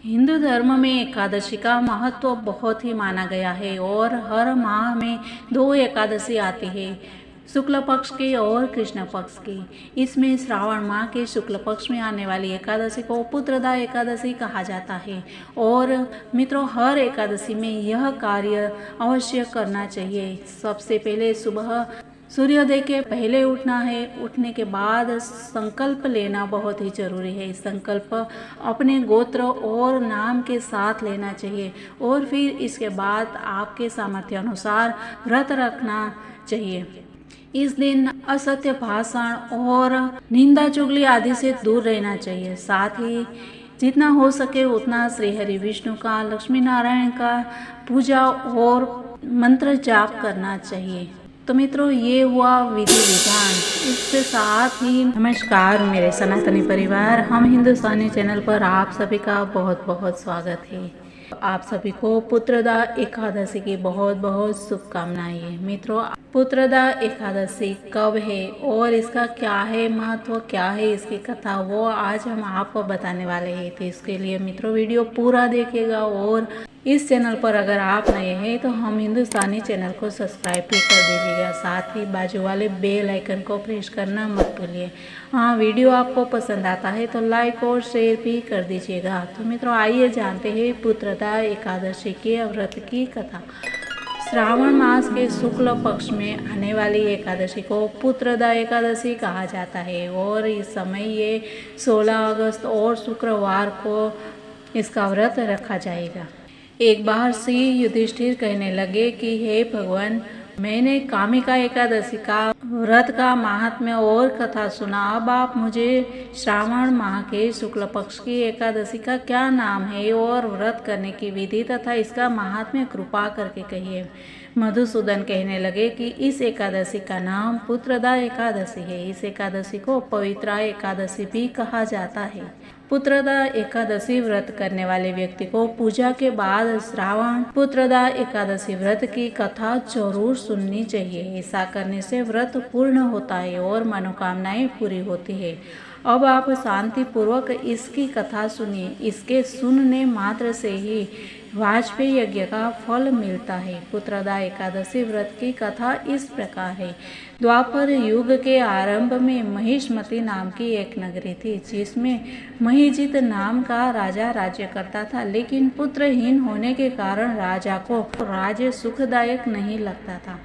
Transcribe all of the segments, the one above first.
हिंदू धर्म में एकादशी का महत्व बहुत ही माना गया है और हर माह में 2 एकादशी आती है, शुक्ल पक्ष की और कृष्ण पक्ष की। इसमें श्रावण माह के शुक्ल पक्ष में आने वाली एकादशी को पुत्रदा एकादशी कहा जाता है। और मित्रों, हर एकादशी में यह कार्य अवश्य करना चाहिए। सबसे पहले सुबह सूर्योदय के पहले उठना है। उठने के बाद संकल्प लेना बहुत ही जरूरी है। संकल्प अपने गोत्र और नाम के साथ लेना चाहिए और फिर इसके बाद आपके सामर्थ्य अनुसार व्रत रखना चाहिए। इस दिन असत्य भाषण और निंदा चुगली आदि से दूर रहना चाहिए। साथ ही जितना हो सके उतना श्री हरि विष्णु का, लक्ष्मी नारायण का पूजा और मंत्र जाप करना चाहिए। तो मित्रों, ये हुआ विधि विधान। इसके साथ ही नमस्कार मेरे सनातनी परिवार, हम हिंदुस्तानी चैनल पर आप सभी का बहुत बहुत स्वागत है। आप सभी को पुत्रदा एकादशी की बहुत बहुत शुभकामनाएं। मित्रों, पुत्रदा एकादशी कब है और इसका क्या है महत्व, क्या है इसकी कथा, वो आज हम आपको बताने वाले हैं। तो इसके लिए मित्रों वीडियो पूरा देखिएगा और इस चैनल पर अगर आप नए हैं तो हम हिंदुस्तानी चैनल को सब्सक्राइब भी कर दीजिएगा। साथ ही बाजू वाले बेल आइकन को प्रेस करना मत भूलिए। हाँ, वीडियो आपको पसंद आता है तो लाइक और शेयर भी कर दीजिएगा। तो मित्रों, आइए जानते हैं पुत्रदा एकादशी के व्रत की कथा। श्रावण मास के शुक्ल पक्ष में आने वाली एकादशी को पुत्रदा एकादशी कहा जाता है और इस समय ये 16 अगस्त और शुक्रवार को इसका व्रत रखा जाएगा। एक बार श्री युधिष्ठिर कहने लगे कि हे भगवान, मैंने कामिका एकादशी का व्रत का महात्म्य और कथा सुना। अब आप मुझे श्रावण माह के शुक्ल पक्ष की एकादशी का क्या नाम है और व्रत करने की विधि तथा इसका महात्म्य कृपा करके कहिए। मधुसूदन कहने लगे कि इस एकादशी का नाम पुत्रदा एकादशी है। इस एकादशी को पवित्रा एकादशी भी कहा जाता है। पुत्रदा एकादशी व्रत करने वाले व्यक्ति को पूजा के बाद श्रावण पुत्रदा एकादशी व्रत की कथा जरूर सुननी चाहिए। ऐसा करने से व्रत पूर्ण होता है और मनोकामनाएं पूरी होती है। अब आप शांति पूर्वक इसकी कथा सुनिए। इसके सुनने मात्र से ही वाजपेयी यज्ञ का फल मिलता है। पुत्रदा एकादशी व्रत की कथा इस प्रकार है। द्वापर युग के आरंभ में महिष्मति नाम की एक नगरी थी, जिसमें महिजित नाम का राजा राज्य करता था। लेकिन पुत्रहीन होने के कारण राजा को राज्य सुखदायक नहीं लगता था।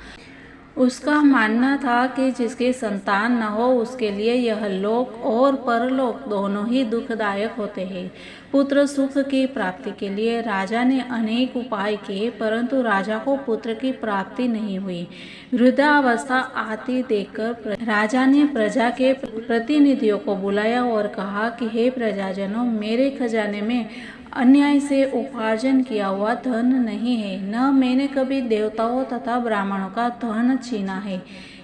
उसका मानना था कि जिसके संतान न हो उसके लिए यह लोक और परलोक दोनों ही दुखदायक होते हैं। पुत्र सुख की प्राप्ति के लिए राजा ने अनेक उपाय किए, परंतु राजा को पुत्र की प्राप्ति नहीं हुई। वृद्धावस्था आती देखकर राजा ने प्रजा के प्रतिनिधियों को बुलाया और कहा कि हे प्रजाजनों, मेरे खजाने में अन्याय से उपार्जन किया हुआ धन नहीं है, न मैंने कभी देवताओं तथा ब्राह्मणों का धन छीना है।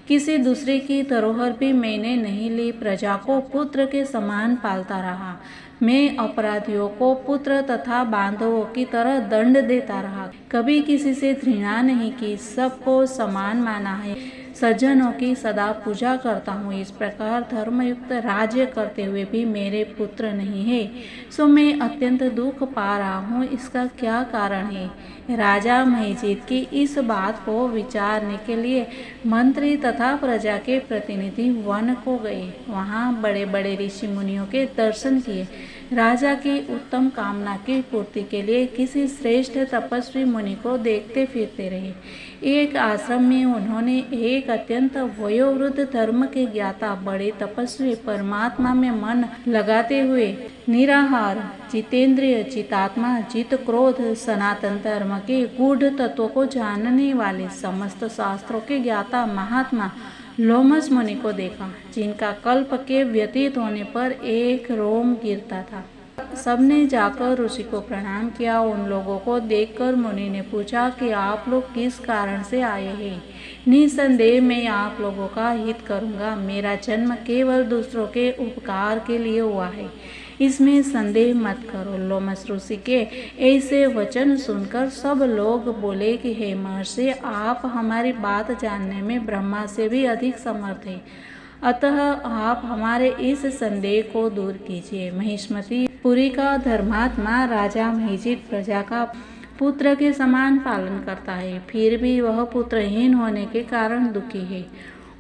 किसी दूसरे की धरोहर भी मैंने नहीं ली। प्रजा को पुत्र के समान पालता रहा। मैं अपराधियों को पुत्र तथा बांधवों की तरह दंड देता रहा। कभी किसी से घृणा नहीं की, सबको समान माना है। सज्जनों की सदा पूजा करता हूँ। इस प्रकार धर्मयुक्त राज्य करते हुए भी मेरे पुत्र नहीं है, सो मैं अत्यंत दुख पा रहा हूँ। इसका क्या कारण है? राजा महिजित की इस बात को विचारने के लिए मंत्री तथा प्रजा के प्रतिनिधि वन को गए। वहाँ बड़े बड़े ऋषि मुनियों के दर्शन किए। राजा की उत्तम कामना की पूर्ति के लिए किसी श्रेष्ठ तपस्वी मुनि को देखते फिरते रहे। एक आश्रम में उन्होंने एक अत्यंत वयोवृद्ध धर्म के ज्ञाता बड़े तपस्वी परमात्मा में मन लगाते हुए निराहार, जितेंद्रिय, चितात्मा, जित क्रोध, सनातन धर्म के गूढ़ तत्वों को जानने वाले समस्त शास्त्रों के ज्ञाता महात्मा लोमस मुनि को देखा, जिनका कल्प के व्यतीत होने पर एक रोम गिरता था। सबने जाकर ऋषि को प्रणाम किया। उन लोगों को देखकर मुनि ने पूछा कि आप लोग किस कारण से आए हैं? निसंदेह मैं आप लोगों का हित करूंगा। मेरा जन्म केवल दूसरों के उपकार के लिए हुआ है, इसमें संदेह मत करो। लोमस ऋषि के ऐसे वचन सुनकर सब लोग बोले कि हे महर्षि, आप हमारी बात जानने में ब्रह्मा से भी अधिक समर्थ हैं, अतः आप हमारे इस संदेह को दूर कीजिए। महिष्मति पुरी का धर्मात्मा राजा महिजित प्रजा का पुत्र के समान पालन करता है, फिर भी वह पुत्रहीन होने के कारण दुखी है।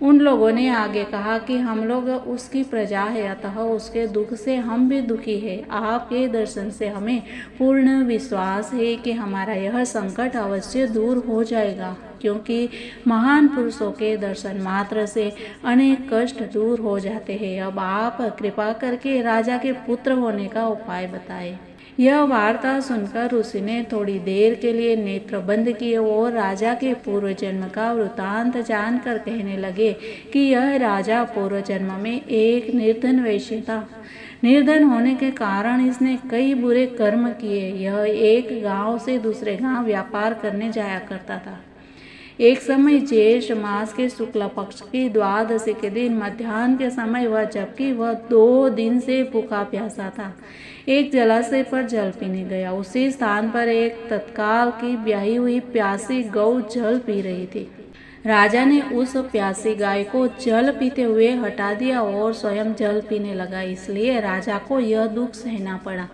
उन लोगों ने आगे कहा कि हम लोग उसकी प्रजा है, अतः उसके दुख से हम भी दुखी है। आपके दर्शन से हमें पूर्ण विश्वास है कि हमारा यह संकट अवश्य दूर हो जाएगा, क्योंकि महान पुरुषों के दर्शन मात्र से अनेक कष्ट दूर हो जाते हैं। अब आप कृपा करके राजा के पुत्र होने का उपाय बताएं। यह वार्ता सुनकर ऋषि ने थोड़ी देर के लिए नेत्र बंद किए और राजा के पूर्व जन्म का वृतांत जानकर कहने लगे कि यह राजा पूर्व जन्म में एक निर्धन वैश्य था। निर्धन होने के कारण इसने कई बुरे कर्म किए। यह एक गांव से दूसरे गांव व्यापार करने जाया करता था। एक समय ज्येष्ठ मास के शुक्ल पक्ष की द्वादशी के दिन मध्याह्न के समय जबकि वह 2 दिन से भूखा प्यासा था, एक जलाशय पर जल पीने गया। उसी स्थान पर एक तत्काल की ब्याही हुई प्यासी गौ जल पी रही थी। राजा ने उस प्यासी गाय को जल पीते हुए हटा दिया और स्वयं जल पीने लगा, इसलिए राजा को यह दुख सहना पड़ा।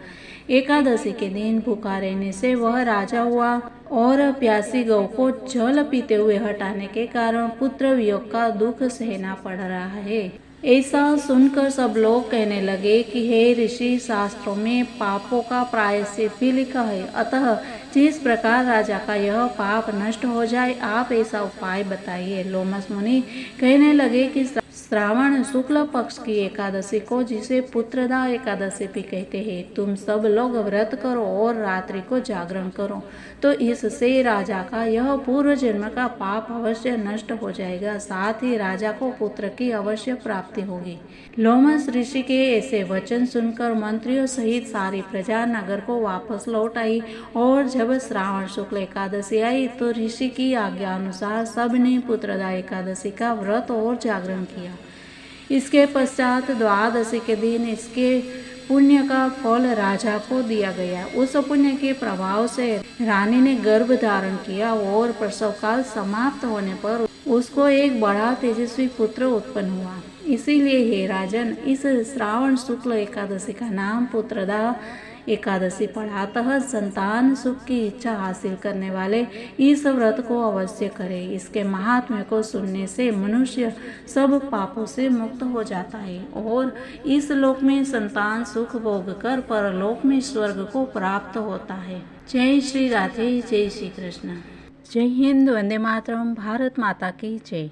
एकादशी के दिन भूखा रहने से वह राजा हुआ और प्यासी गौ को जल पीते हुए हटाने के कारण पुत्र वियोग का दुख सहना पड़ रहा है। ऐसा सुनकर सब लोग कहने लगे कि हे ऋषि, शास्त्रों में पापों का प्रायश्चित भी लिखा है, अतः जिस प्रकार राजा का यह पाप नष्ट हो जाए, आप ऐसा उपाय बताइए। लोमस मुनि कहने लगे कि श्रावण शुक्ल पक्ष की एकादशी को, जिसे पुत्रदा एकादशी भी कहते हैं, तुम सब लोग व्रत करो और रात्रि को जागरण करो, तो इससे राजा का यह पूर्व जन्म का पाप अवश्य नष्ट हो जाएगा, साथ ही राजा को पुत्र की अवश्य प्राप्ति होगी। लोमस ऋषि के ऐसे वचन सुनकर मंत्रियों सहित सारी प्रजा नगर को वापस लौट आई और जब श्रावण शुक्ल एकादशी आई तो ऋषि की आज्ञा अनुसार सबने पुत्रदा एकादशी का व्रत और जागरण किया। इसके पश्चात द्वादशी के दिन इसके पुण्य का फल राजा को दिया गया। उस पुण्य के प्रभाव से रानी ने गर्भ धारण किया और प्रसव काल समाप्त होने पर उसको एक बड़ा तेजस्वी पुत्र उत्पन्न हुआ। इसीलिए हे राजन, इस श्रावण शुक्ल एकादशी का नाम पुत्रदा एकादशी पड़ा। अतः संतान सुख की इच्छा हासिल करने वाले इस व्रत को अवश्य करें। इसके महात्म्य को सुनने से मनुष्य सब पापों से मुक्त हो जाता है और इस लोक में संतान सुख भोग कर परलोक में स्वर्ग को प्राप्त होता है। जय श्री राधे, जय श्री कृष्ण। जय हिंद, वंदे मातरम। भारत माता की जय।